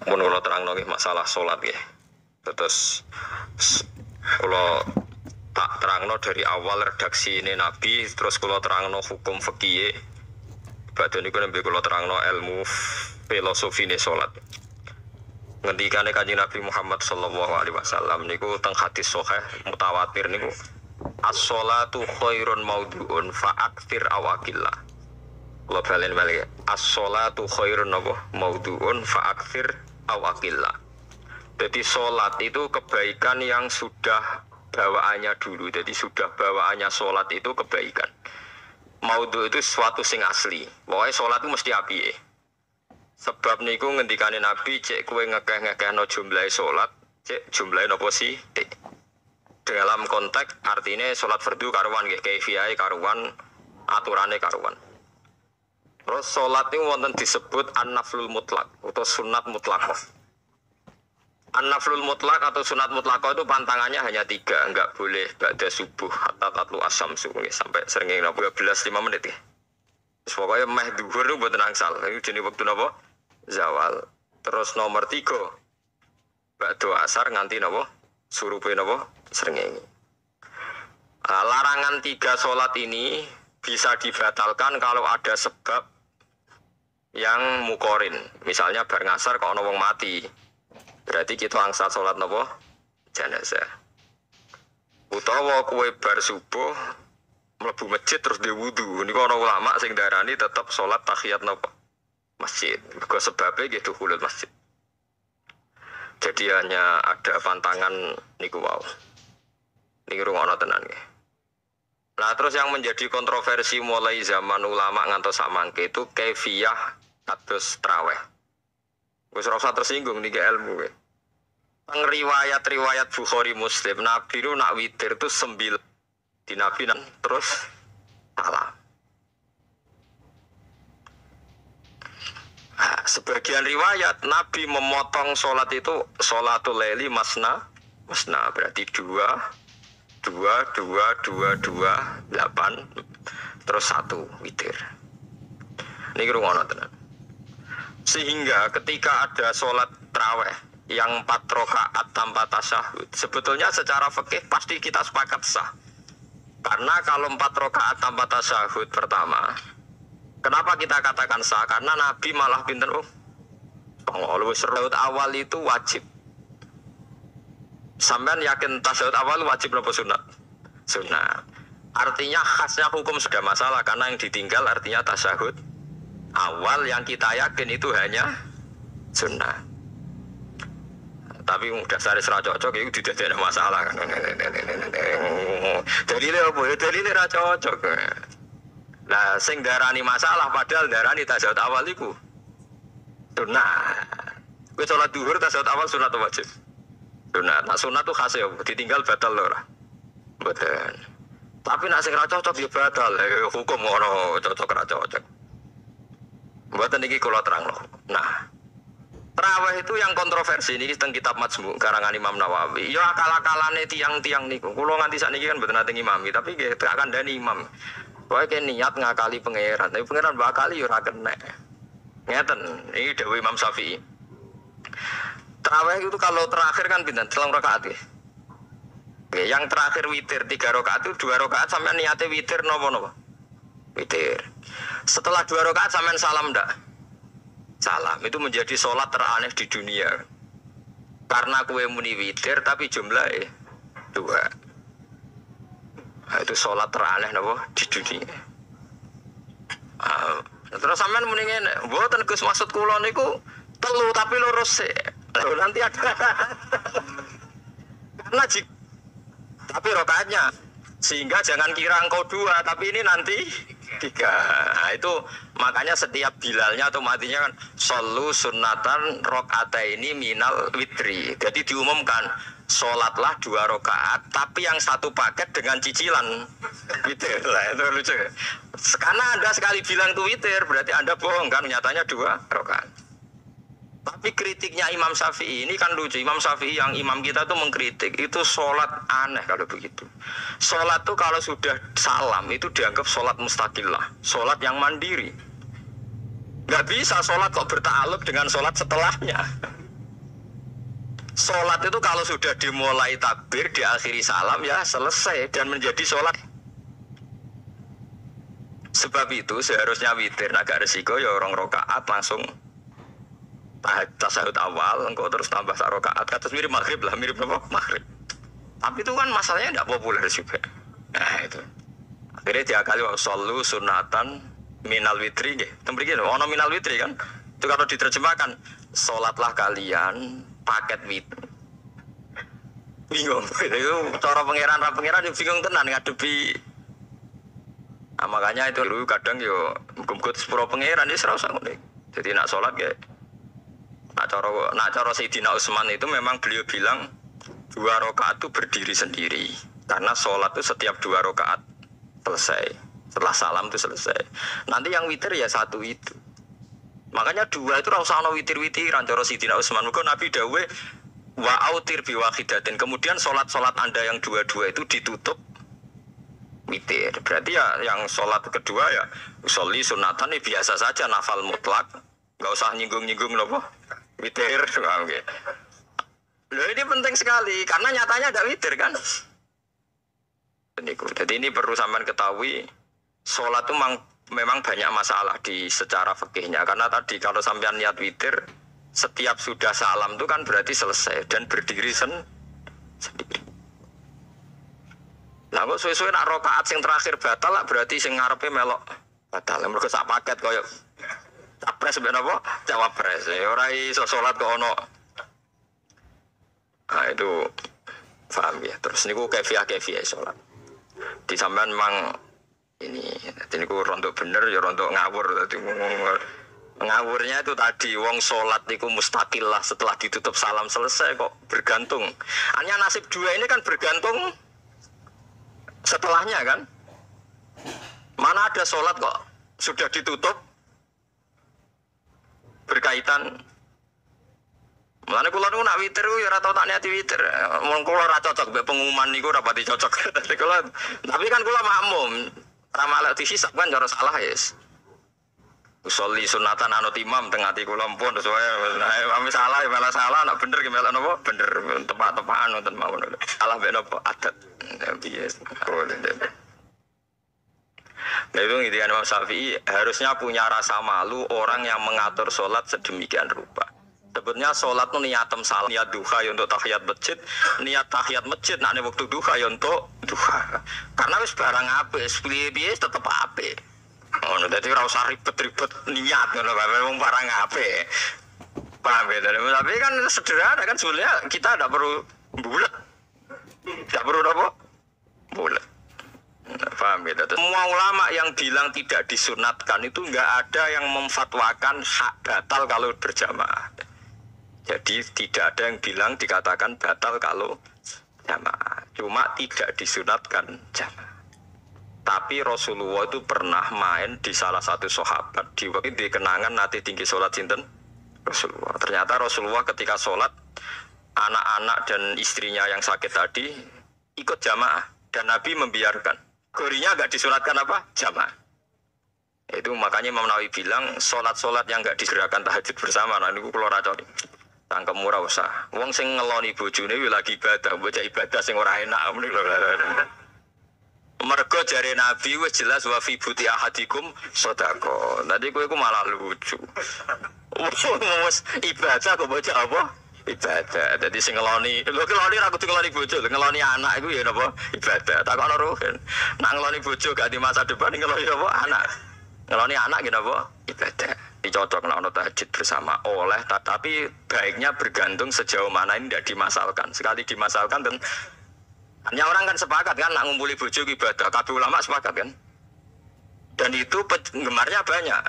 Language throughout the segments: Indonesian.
Mun kula terangno nggih masalah salat nggih. Terus kula tak terangno dari awal redaksi ini Nabi, terus kula terangno hukum fikih. Badhe niku nembe kula terangno ilmu filosofine salat. Ngendikane Kanjeng Nabi Muhammad sallallahu alaihi wasallam niku teng hadis sahih mutawatir niku as-sholatu khairun maudhu'un fa'aktsir awaqillah. Kula balen-balen as-sholatu khairun maudhu'un fa'aktsir awaqillah. Jadi sholat itu kebaikan yang sudah bawaannya dulu. Jadi sudah bawaannya sholat itu kebaikan. Maudhu itu sesuatu sing asli. Pokoknya sholat itu mesti apike. Sebab niku ngendikane Nabi cek kowe ngekeh-ngekehno jumlahe sholat, cek jumlahe napa sih? Dalam konteks artinya sholat fardu karuan nggih, kaifiyahe karuan, aturane karuan. Terus sholat itu wonten disebut an-naflul mutlak atau sunat mutlaqah. An-naflul mutlak atau sunat mutlaqah itu pantangannya hanya 3, enggak boleh ba'da subuh hatta tatlu asyamsu sampai srengenge 12 5 menit ya. Terus pokoknya meh dhuwur itu mboten angsal. Itu jenenge wektu napa? Zawal. Terus nomor 3 ba'da asar nganti napa? Surupe napa? Srengenge. Larangan 3 sholat ini bisa dibatalkan kalau ada sebab yang mukorin. Misalnya bar ngasar kok ana wong mati. Berarti kita angsal sholat napa? Jenazah. Utawa kowe bar subuh mlebu masjid terus di wudu. Niku ana ulama sing darani tetep sholat tahiyat napa? Masjid. Mergo sebabe nggih dukhulul masjid. Jadi hanya ada pantangan niku wau. Niku rungokno tenan nggih. Nah, terus yang menjadi kontroversi mulai zaman ulama ngantos samangke itu kaifiyah kados traweh. Wis ora usah tersinggung niki ilmu kowe. Teng riwayat-riwayat Bukhari Muslim, Nabi itu nak witir itu 9 di Nabi terus salam. Nah, sebagian riwayat Nabi memotong sholat itu sholatul laili masna berarti 2 8 terus 1 witir. Niki rungono tenan. Sehingga ketika ada sholat tarawih yang 4 rakaat tanpa tasyahud, sebetulnya secara fikih pasti kita sepakat sah. Karena kalau 4 rakaat tanpa tasyahud pertama, kenapa kita katakan sah? Karena Nabi malah pinter tasyahud awal itu wajib. Sampean yakin tasyahud awal wajib apa sunat? Sunat. Artinya khasnya hukum sudah masalah karena yang ditinggal artinya tasyahud awal yang kita yakin itu hanya sunnah. Tapi dasar ra cocok itu tidak ada masalah kan. Dalile apa ya? Dalile ra cocok. Nah, sing darani masalah padahal darani tasyahud awal iku sunnah. Kowe salat zuhur tasyahud awal sunat atau wajib? Sunat. Nah, sunat tuh khas ya, ditinggal batal lho ora. Mboten. Tapi nek sing ra cocok ya batal. Hukum ora cocok ra cocok. Mboten iki kula terangno. Nah, tarawih itu yang kontroversi ini teng kitab Majmu' karangan Imam Nawawi. Ya akal-akalane tiang-tiang niku. Kula nganti sakniki kan mboten nate ngimami, tapi nggih gak kandhani imam. Pokoke niat ngakali pangeran, tapi pangeran bakali ya ora kena. Ngeten, iki dawuh Imam Syafi'i. Tarawih itu kalau terakhir kan pinten? 3 rakaat nggih. Yang terakhir witir 3 rakaat itu 2 rakaat sampean niate witir napa-napa? Witir. Setelah 2 rakaat sampean salam ndak? Salam. Itu menjadi sholat teraneh di dunia. Karena kue muni witir tapi jumlahnya 2. Nah, itu sholat teraneh napa di dunia. Terus sampean muni ngene, mboten Gus maksud kula niku 3 tapi lurus sih. Nanti ada. Karena tapi rakaatnya sehingga jangan kira engkau 2 tapi ini nanti 3. Nah, itu makanya setiap bilalnya atau matinya kan solu sunnatan rakaataini minal witri. Jadi diumumkan sholatlah 2 rakaat tapi yang 1 paket dengan cicilan witir. Lah itu lucu. Karena Anda sekali bilang itu witir berarti Anda bohong kan, nyatanya 2 rakaat. Tapi kritiknya Imam Syafi'i ini kan lucu. Imam Syafi'i yang imam kita tuh mengkritik itu sholat aneh kalau begitu. Sholat tuh kalau sudah salam itu dianggap sholat mustaqillah, sholat yang mandiri. Gak bisa sholat kok berta'alluq dengan sholat setelahnya. Sholat itu kalau sudah dimulai takbir, diakhiri salam ya selesai dan menjadi sholat. Sebab itu seharusnya witir agak resiko ya orang rokaat langsung tasahud awal, engkau terus tambah sak rokaat, kados mirip maghrib lah, mirip apa? Maghrib. Tapi itu kan masalahnya tidak populer juga. Nah itu. Akhirnya diakali wa shollu sunatan minal witri nggih. Tembriki ono minal witri kan. Itu kalau diterjemahkan salatlah kalian paket witri. Bingung. Itu cara pangeran yo bingung tenan ngadepi. Nah, makanya itu dulu kadang yo muga-muga sepuro pangeran wis ora usah ngene. Jadi nak salat ya nak cara Sayyidina Utsman itu memang beliau bilang 2 rakaat itu berdiri sendiri karena sholat itu setiap 2 rakaat selesai, setelah salam itu selesai. Nanti yang witir ya 1 itu, makanya 2 itu rasa ana witir-witiran cara Sayyidina Utsman. Muga Nabi dawuh wa autir bi wahidatin, kemudian sholat Anda yang 2 itu ditutup witir. Berarti ya yang sholat kedua ya usolli sunatan ini biasa saja, nafal mutlak, nggak usah nyinggung-nyinggung loh witir. Oke. Loh ini penting sekali karena nyatanya ada witir kan. Jadi ini perlu sampean ketahui, sholat itu memang banyak masalah di secara fikihnya. Karena tadi kalau sampean niat witir, setiap sudah salam itu kan berarti selesai dan berdiri sendiri. Nah kok suwe-suwe nak rokaat sing terakhir batal lah, berarti sing ngarepe melok batal. Mergo sak paket koyo capres ben apa? Cawapres. Ora iso salat kok ono. Nah itu paham ya. Terus niku kefiah salat. Di sampean memang ini niku rontok bener ya rontok ngawur. Dadi ngawurnya itu tadi wong salat niku mustaqil lah setelah ditutup salam selesai kok bergantung. Hanya nasib 2 ini kan bergantung setelahnya kan. Mana ada salat kok sudah ditutup berkaitan. Mulane kula niku nak witir ya ora tau tak niati witir. Wong kula ora cocok mbek pengumuman niku ora pati cocok. Tapi kan kula makmum. Ora malek dihisab kan cara salah yes. Usolli sunatan anut imam teng ati kula mpun terus wae ame salah ya malah salah, nak bener ki melok napa bener tepak-tepakan wonten mawon. Salah mbek napa adat. Piye. Nah itu intinya Imam Syafi'i harusnya punya rasa malu orang yang mengatur sholat sedemikian rupa. Sebetulnya sholat itu niatem salam, niat duha ya untuk tahiyat masjid, niat tahiyat masjid nak waktu duha ya untuk duha. Karena wis barang apik, piye tetep apik. Oh, jadi ora usah ribet-ribet niat ngono bae wong barang apik. Paham ya? Tapi kan sederhana kan sebenarnya kita tidak perlu bulat. Tidak perlu apa? Bulat. Paham ya? Semua ulama yang bilang tidak disunatkan itu enggak ada yang memfatwakan hak batal kalau berjamaah. Jadi tidak ada yang bilang dikatakan batal kalau jamaah. Cuma tidak disunatkan jamaah. Tapi Rasulullah itu pernah main di salah satu sahabat di waktu di kenangan nanti tinggi sholat sinten Rasulullah. Ternyata Rasulullah ketika sholat anak-anak dan istrinya yang sakit tadi ikut jamaah dan Nabi membiarkan. Gorinya agak disunatkan apa? Jamaah. Itu makanya Imam Nawawi bilang sholat-sholat yang enggak disegerakan tahajud bersama. Nah ini kula ra cocok. Tangkem ora usah. Wong sing ngeloni bojone lagi ibadah, bocah ibadah sing ora enak muni lho. Mergo jare Nabi wis jelas wa fi buti ahadikum sedekah. Tadi kowe iku malah lucu. Wes ibadah kok bocah apa? Ibadah. Dadi sing ngeloni, lho ngeloni ra kudu ngeloni bojo, ngeloni anak iku ya napa? Ibadah. Takokno ruhen. Nak ngeloni bojo gak di masa depan ngeloni apa? Anak. Ngeloni anak ki napa? Ibadah. Dicocok nek ana tahajud bersama oleh, tapi baiknya bergantung sejauh mana ini tidak dimasalkan. Sekali dimasalkan dan hanya orang kan sepakat kan nak ngumpuli bojo ibadah, kabeh ulama sepakat kan. Dan itu penggemarnya banyak.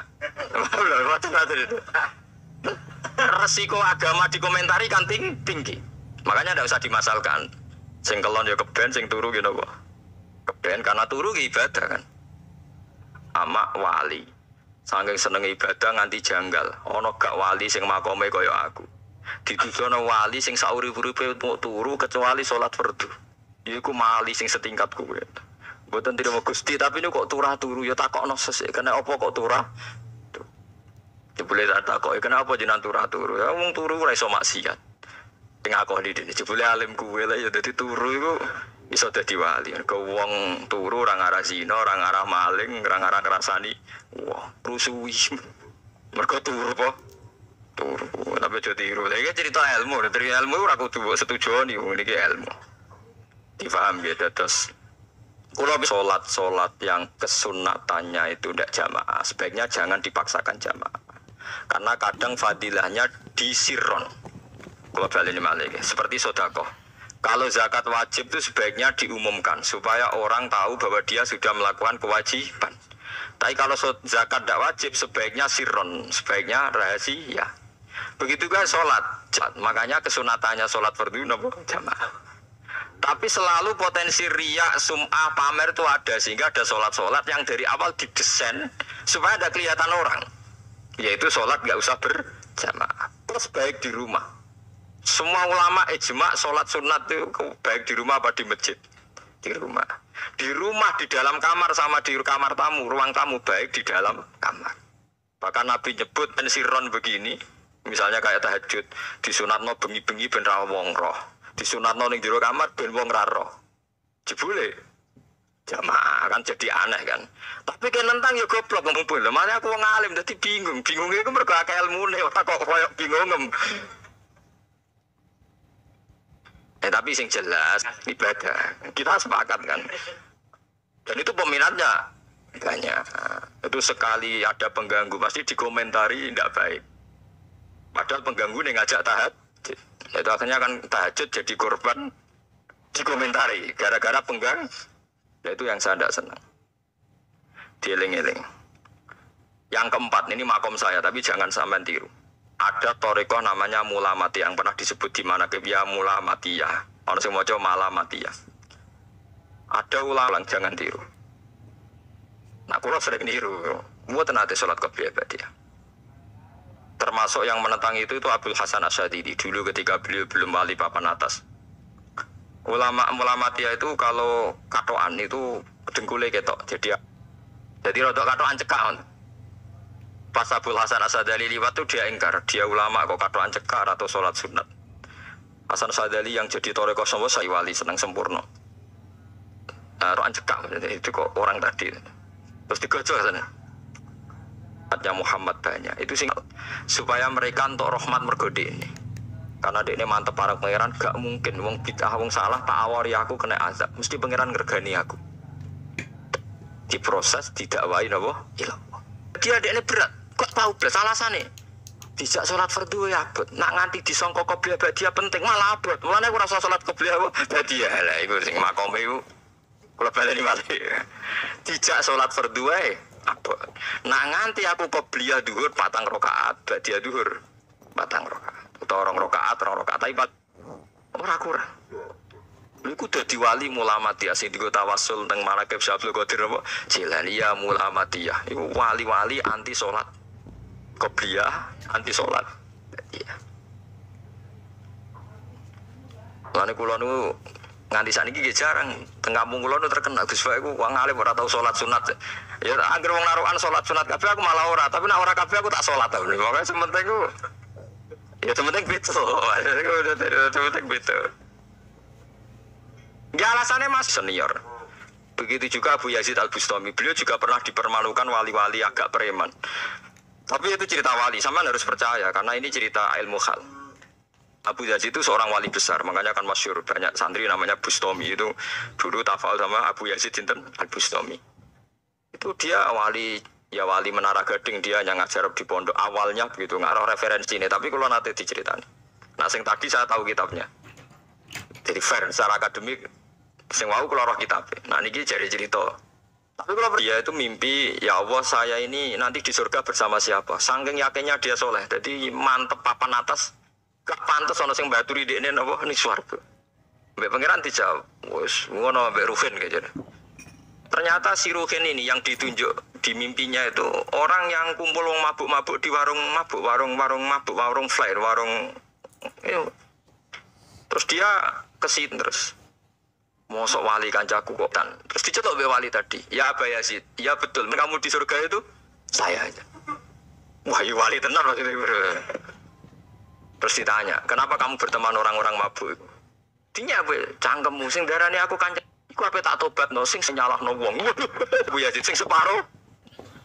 Resiko agama dikomentari kan tinggi. Makanya tidak usah dimasalkan. Sing kelon ya keben, sing turu gitu kok. Keben karena turu ibadah kan. Ama wali. Saking seneng ibadah nganti janggal. Ono gak wali sing makome kaya aku. Dituduhno wali sing saurip-uripe turu kecuali salat fardu. Iku mali sing setingkat kowe. Mboten trimo Gusti, tapi ini kok turah turu ya takokno sesuk. Kena apa kok turah? Jebule tak takoki kenapa jenengan turah turu? Ya wong turu ora iso maksiat. ngakoni dene jebule alim kuwe lah ya dadi turu iku iso dadi wali. Ke wong turu ora ngarah zina, ora ngarah maling, ora ngarah ngrasani. Wah, rusuhi. Mergo turu apa? Turu. Tapi aja tiru. Iki cerita ilmu, dari ilmu ora kudu setuju niku niki ilmu. Difaham ya terus. Kalau sholat yang kesunatannya itu tidak jamaah, sebaiknya jangan dipaksakan jamaah. Karena kadang fadilahnya disirron. Kalau balik ini malah seperti sodakoh. Kalau zakat wajib itu sebaiknya diumumkan supaya orang tahu bahwa dia sudah melakukan kewajiban. Tapi kalau zakat tidak wajib sebaiknya sirron, sebaiknya rahasia. Begitu juga sholat. Makanya kesunatannya sholat fardu jamaah. Tapi selalu potensi riya, sum'ah, pamer itu ada. Sehingga ada sholat-sholat yang dari awal didesain supaya ada kelihatan orang. Yaitu sholat gak usah berjamaah. Terus baik di rumah. Semua ulama ijma sholat sunat itu baik di rumah apa di masjid? Di rumah. Di rumah, di dalam kamar sama di kamar tamu. Ruang tamu baik di dalam kamar. Bahkan Nabi nyebut pensiron begini. Misalnya kayak tahajud. Disunatno bengi-bengi ben ra wong roh. Disunatno ning jero kamar ben wong ra roh. Jebule jamaah kan jadi aneh kan. Tapi kan nentang ya goblok ngumpul. Makanya aku wong alim dadi bingung. Bingungnya iku mergo akeh ilmune ora kok koyo bingung. Tapi sing jelas ibadah. Kita sepakat kan. Dan itu peminatnya banyak. Itu sekali ada pengganggu pasti dikomentari tidak baik. Padahal pengganggu nih ngajak tahajud. Itu akhirnya kan tahajud jadi korban dikomentari gara-gara penggang. Itu yang saya tidak senang. Dieling-eling. Yang keempat ini makom saya tapi jangan sampai tiru. Ada torikoh namanya mulamati yang pernah disebut di mana ya mulamatiyah. Orang semua coba malamatiyah. Ada ulang jangan tiru. Nah, kalau sering tiru, buat nanti sholat qobliyah dia. Termasuk yang menentang itu Abdul Hasan Asyadili dulu ketika beliau belum wali papan atas. Ulama mulamatiya itu kalau katoan itu dengkulnya ketok. Jadi rodok katoan cekak. Pas Abdul Hasan Asyadili liwat itu dia ingkar. Dia ulama kok katoan cekak atau sholat sunat. Hasan Asyadili yang jadi toreko semua saya wali senang sempurna. Roan cekak itu kok orang tadi. Terus digojok sana. Muhammad banyak itu sing supaya mereka untuk rahmat mergode ini karena dia ini mantep para pangeran gak mungkin wong bid'ah wong salah tak awari aku kena azab mesti pangeran ngergani aku diproses didakwai napa ilallah dia ini berat kok tahu belas alasannya dijak sholat fardu ya abot nak nganti disangka qobliyah badiah penting malah abot mulane aku rasa sholat qobliyah badiah lah iku sing makome iku kula baleni malih dijak sholat fardu wae abot. Nah nganti aku qobliyah dhuwur 4 rakaat, badiah dhuwur 4 rakaat. Utawa 2 rakaat, 2 rakaat tapi ora kurang. Iku dadi wali mulamatiyah sing digo tawasul teng Manaqib Syabdul Qadir apa? Jilaniyah mulamatiyah. Iku wali-wali anti salat. Qobliyah anti salat. Iya. Lan kula nu nganti saniki nggih jarang teng kampung kula nu terkenal Gus Bae ku wong alim ora tau salat sunat. Ya anggere wong narukan salat sunat kabeh aku malah ora, tapi nek ora kabeh aku tak salat ta. Pokoke sementing ku ya sementing beto. Sementing beto. Ya alasannya Mas senior. Begitu juga Abu Yazid Al-Bustami. Beliau juga pernah dipermalukan wali-wali agak preman. Tapi itu cerita wali, sampean harus percaya karena ini cerita ilmu hal. Abu Yazid itu seorang wali besar, makanya kan masyhur banyak santri namanya Bustami itu dulu tafal sama Abu Yazid Al-Bustami. Itu dia wali Menara Gading, dia yang ngajar di pondok awalnya begitu, nggak ada referensi ini, tapi kalau nanti diceritakan. Nah, sing tadi saya tahu kitabnya. Jadi fair secara akademik, sing wau kalau roh kitab. Nah, ini jadi cerita. Tapi kalau dia itu mimpi, ya Allah saya ini nanti di surga bersama siapa? Saking yakinnya dia soleh, jadi mantep papan atas. Gak pantas ono sing baturi dekne napa ning swarga. Mbek pangeran dijawab, wis ngono mbek Ruhin kayaknya. Ternyata si Ruhin ini yang ditunjuk di mimpinya itu orang yang kumpul wong mabuk-mabuk di warung mabuk, warung flyer, warung terus dia kesin terus. Mosok wali kancaku kok tan. Terus dicetok mbek wali tadi. Ya Aba Yazid, ya betul kamu di surga itu saya aja. Wah, wali tenar maksudnya. Terus ditanya, kenapa kamu berteman orang-orang mabuk? Dinya apa? Cangkemmu sing darani aku kanca. Iku apa tak tobat no sing nyalahno wong. Bu Yazid sing separo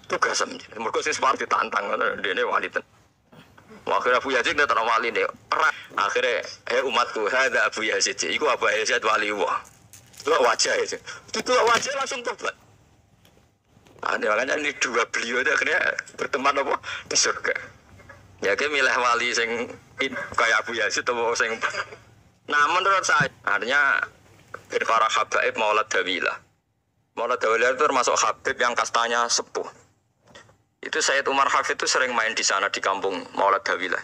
tugas mergo sing separo ditantang ngono dene wali ten. Akhirnya Abu Yazid tetep wali ne. Akhirnya umatku hadza Abu Yazid. Iku Abu Yazid wali wah. Lo wajah itu. Itu wajah langsung tobat. Makanya ini dua beliau itu akhirnya berteman apa di surga. Ya kayak milih wali sing kayak Abu Yazid atau sing. Nah menurut saya artinya para habaib Maulad Dawilah. Maulad Dawilah itu termasuk habib yang kastanya sepuh. Itu Sayyid Umar Hafid itu sering main di sana di kampung Maulad Dawilah.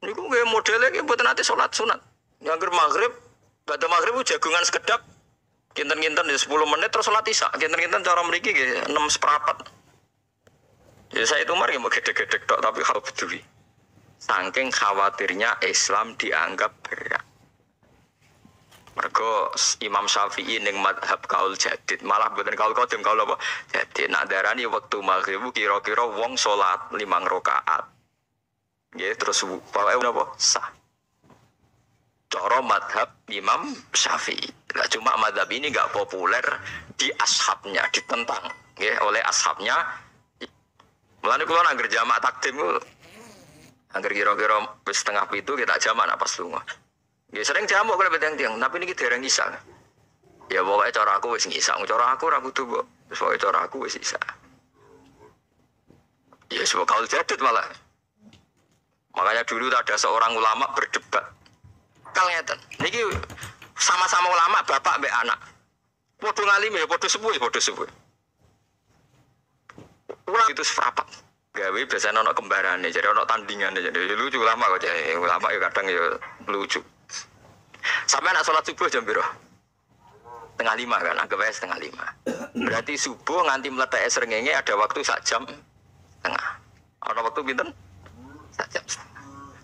Ini gue modelnya gue buat nanti sholat sunat. Yang maghrib, pada maghrib jagungan sekedap. Kinten-kinten di 10 menit terus sholat isya. Kinten-kinten cara meriki 6 seperempat. Ya Sayyid Umar yang mau gede-gede tok tapi kalau peduli. Saking khawatirnya Islam dianggap berat. Mergo Imam Syafi'i ning madhab kaul jadid malah mboten kaul qadim kaul apa jadi nak darani wektu maghrib kira-kira wong salat 5 rakaat nggih terus pokoke napa sah cara madhab Imam Syafi'i. Nah, cuma madhab ini enggak populer di ashabnya, ditentang nggih oleh ashabnya. Mulane kula nang jamak takdim angger kira-kira wis setengah 7 kita jamak nak pas lunga. Ya sering jamu kalau tiang-tiang, tapi ini kita dereng ngisa. Ya pokoknya cara aku wis ngisa, cara aku ora kudu kok. Soale cara aku wis ngisa. Ya sebab kaul jadid malah. Makanya dulu ada seorang ulama berdebat. Kal ngeten, niki sama-sama ulama bapak mbek anak. Padha ngalime, padha sepuh, padha sepuh. Ulama itu serapat. Gawe biasanya ono kembarane, jadi ono tandingan jadi lucu ulama kok jadi ulama ya kadang ya lucu. Sampai nak sholat subuh jam berapa? 4:30 kan, anggap aja 4:30. Berarti subuh nganti meletak srengenge ada waktu 1 jam setengah. Ada waktu pinten? 1 jam setengah.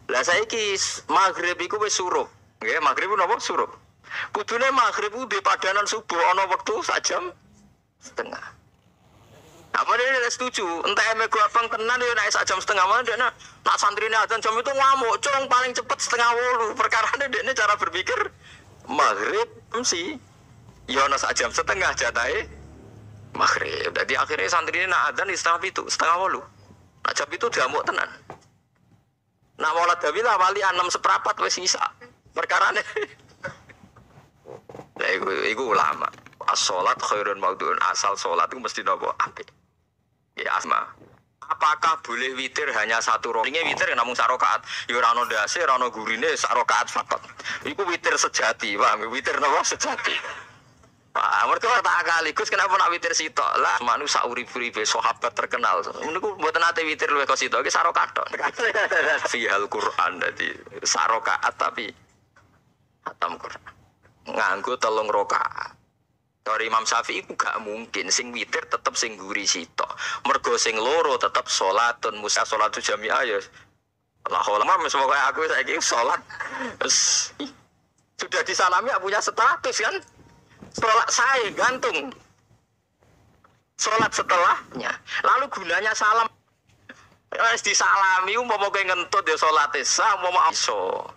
Lah saiki maghrib iku wis surup. Nggih, maghrib napa surup. Kudune maghrib ku di padanan subuh ana wektu 1 jam setengah. Apa dia setuju? Entah emego abang tenan ya naik 1 jam setengah mana dia nak santrine azan jam itu ngamuk, cung paling cepet 7:30. Perkara dia cara berpikir maghrib sih, ya nak 1 jam setengah jatahe maghrib. Jadi akhirnya santrine nak azan di 7:30. Nak jam itu diamuk tenan. Nak Maulad Dawilah wali 6 seperempat wis isa. Perkara ne. Lah iku ulama. As-sholat khairun maudhu'un, asal sholat itu mesti nopo apik. Ya asma. Apakah boleh witir hanya 1 rakaat? Ini witir namung 1 rakaat. Ya ora ono ndase, ora ono gurine 1 rakaat fakot. Iku witir sejati, paham? Witir nopo sejati. Wah, mergo tak akali, Gus kenapa nak witir sitok? Lah manusia urip-uripe sahabat terkenal. Niku mboten nate witir luwih kok sitok, iki 1 rakaat tok. Fihal Quran dadi 1 rakaat tapi khatam Quran. Nganggo 3 rakaat. Dari Imam Syafi'i itu gak mungkin sing witir tetep sing guri sitok. Mergo sing loro tetep salatun musa salatu jami'ah ya. Lah ulama wis pokoke aku saiki salat sudah disalami gak punya status kan? Salat saya gantung. Salat setelahnya. Lalu gunanya salam wis disalami umpama kowe ngentut ya salate sah umpama iso.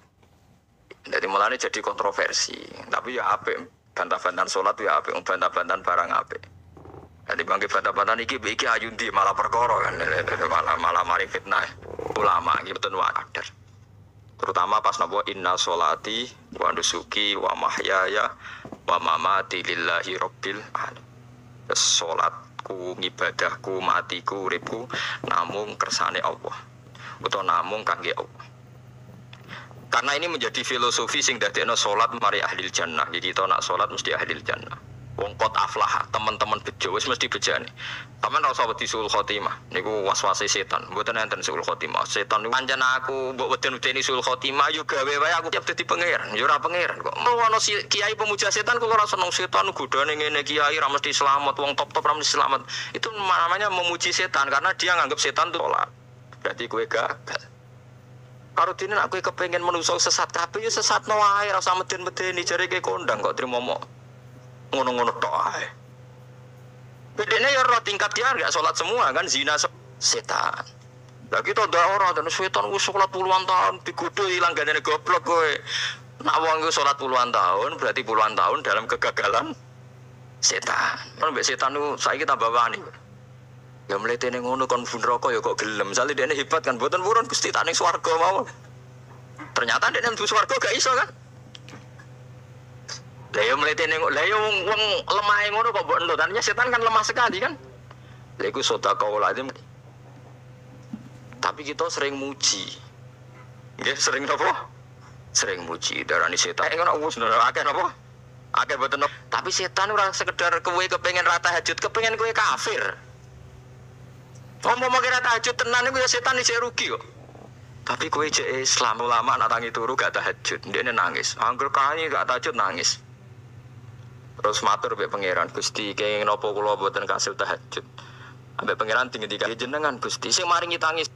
Jadi mulane jadi kontroversi. Tapi ya apik. Bantah-bantahan sholat ya apik, bantah-bantahan barang apik. Jadi bangke bantah-bantahan iki ayundi malah perkara kan, malah mari fitnah. Ulama iki betul wajar. Terutama pas napa inna sholati wa nusuki wa mahyaya wa mamati lillahi rabbil alamin. Salatku, ngibadahku, matiku, uripku namung kersane Allah. Utawa namung kangge Allah. Karena ini menjadi filosofi sing dadekno salat mari ahlil jannah. Jadi kita nak salat mesti ahlil jannah. Wong qad aflah, teman-teman bejo wis mesti bejane. Sampeyan ora usah wedi suul khotimah. Niku waswase setan. Mboten enten suul khotimah. Setan niku pancen aku mbok weden-wedeni suul khotimah yo gawe wae aku tiap dadi pangeran. Yo ora pangeran kok. Ono kiai pemuja setan kok ora seneng setan godane ngene kiai ora mesti selamat, wong top-top ora mesti selamat. Itu namanya memuji setan karena dia nganggap setan itu salat. Berarti kowe gagal. Karo dene nek kowe kepengin menungso sesat kabeh ya sesatno wae ora usah meden-medeni jare kowe kondang kok trimo mok ngono-ngono tok ae. Bedene ya ora tingkat dia enggak salat semua kan zina setan. Lah kita ndak ora dan setan wis salat puluhan tahun digodho ilang gandene goblok kowe. Nak wong iku salat puluhan tahun berarti puluhan tahun dalam kegagalan setan. Kan mbek setan ku saiki tambah wani. Ya mletene ngono kon bun neraka ya kok gelem. Misale dene hebat kan mboten purun Gusti tak ning swarga mawon. Ternyata dene mlebu swarga gak iso kan. Lah ya mletene lah ya wong lemah ngono kok mbok entuk. Tandanya setan kan lemah sekali kan. Lha iku sedekah lazim. Tapi kita sering muji. Nggih, sering napa? Sering muji. Darani setan ngono wis akeh napa? Akeh boten. Tapi setan ora sekedar kowe kepengin ra tahajud, kepengin kowe kafir. Ngomong kira tahajud tenan iku ya setan isih rugi kok. Tapi kowe jek Islam ulama nak tangi turu gak tahajud, ndekne nangis. Angger kae gak tahajud nangis. Terus matur mbek pangeran, Gusti kenging napa kula boten kasil tahajud. Ambek pangeran tinggi jenengan Gusti sing maringi tangis